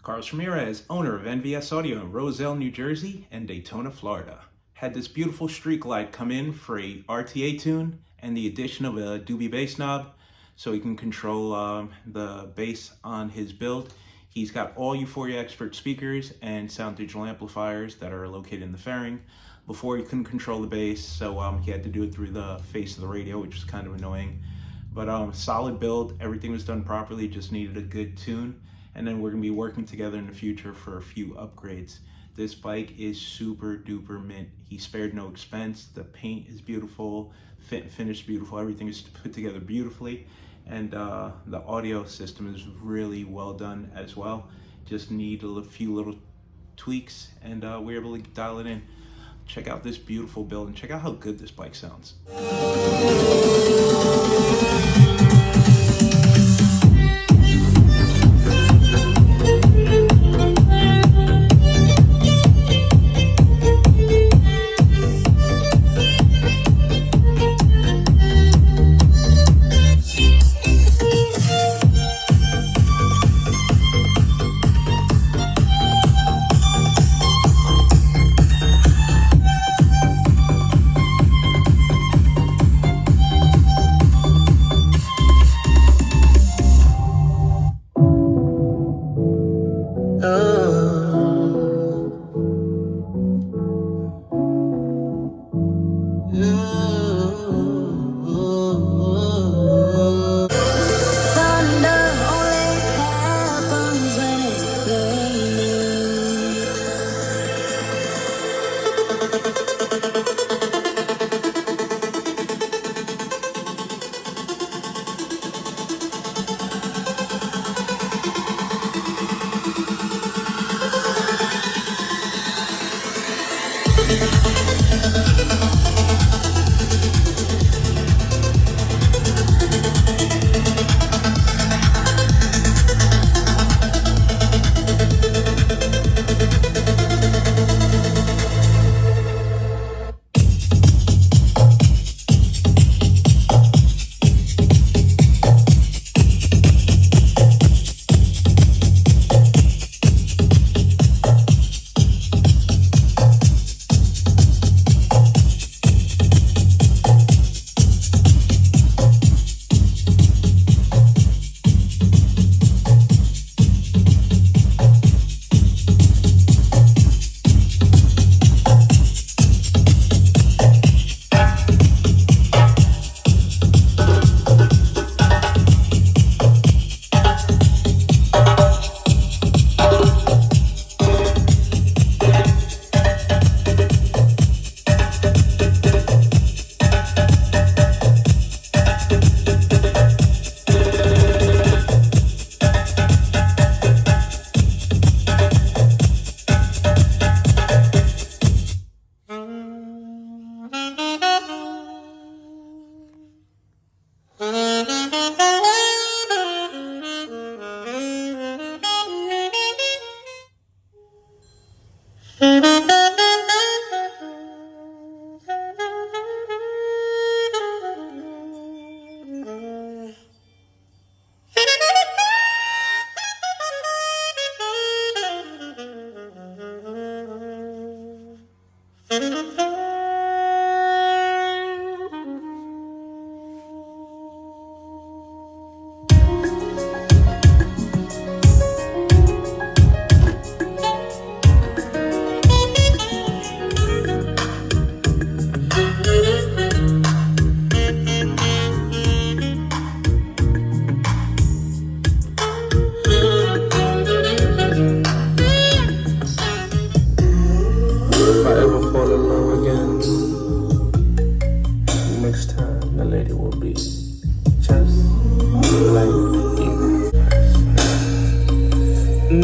Carlos Ramirez, owner of NVS Audio in Roselle, New Jersey, and Daytona, Florida, had this beautiful streak light come in for a RTA tune and the addition of a Dube bass knob so he can control the bass on his build. He's got all Euphoria Xpert speakers and sound digital amplifiers that are located in the fairing. Before he couldn't control the bass, so he had to do it through the face of the radio, which was kind of annoying. But solid build, everything was done properly, just needed a good tune. And then we're gonna be working together in the future for a few upgrades. This bike is super duper mint. He spared no expense. The paint is beautiful, fit and finish beautiful. Everything is put together beautifully. And the audio system is really well done as well. Just need a few little tweaks and we're able to dial it in. Check out this beautiful build and check out how good this bike sounds.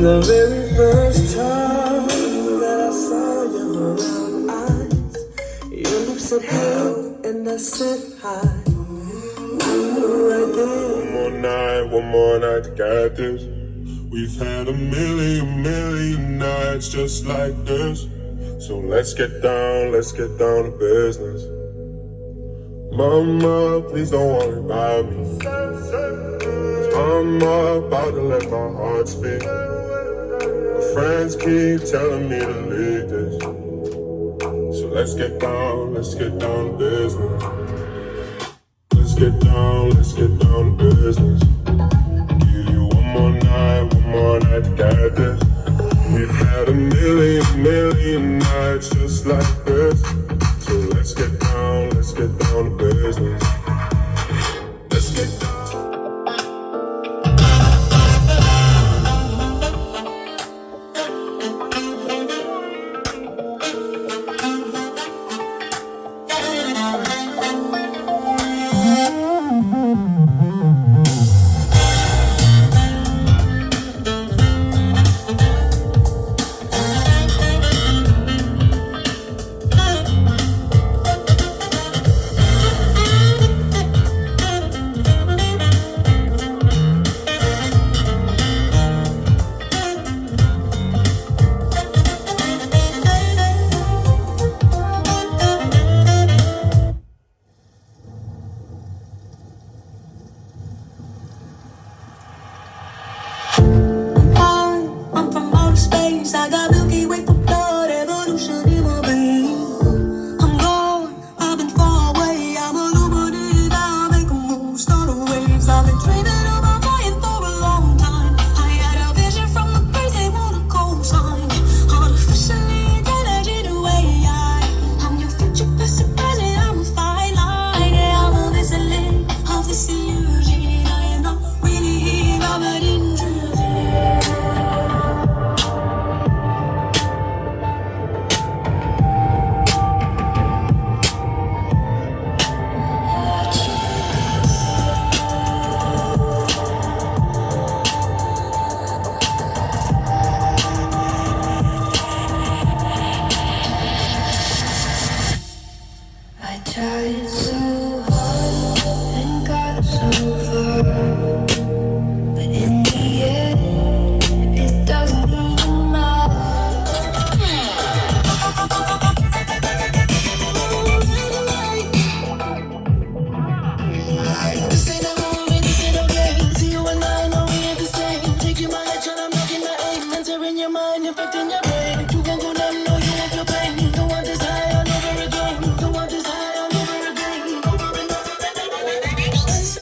The very first time that I saw your brown eyes, your lips said hello and I said hi. You were right there. One more night to get this. We've had a million nights just like this. So let's get down to business. Mama, please don't worry about me. I'm about to let my heart speak. friends keep telling me to leave this. So let's get down to business. Let's get down to business. Give you one more night to get this. We've had a million nights just like this. So let's get down to business. Let's get down. Infecting your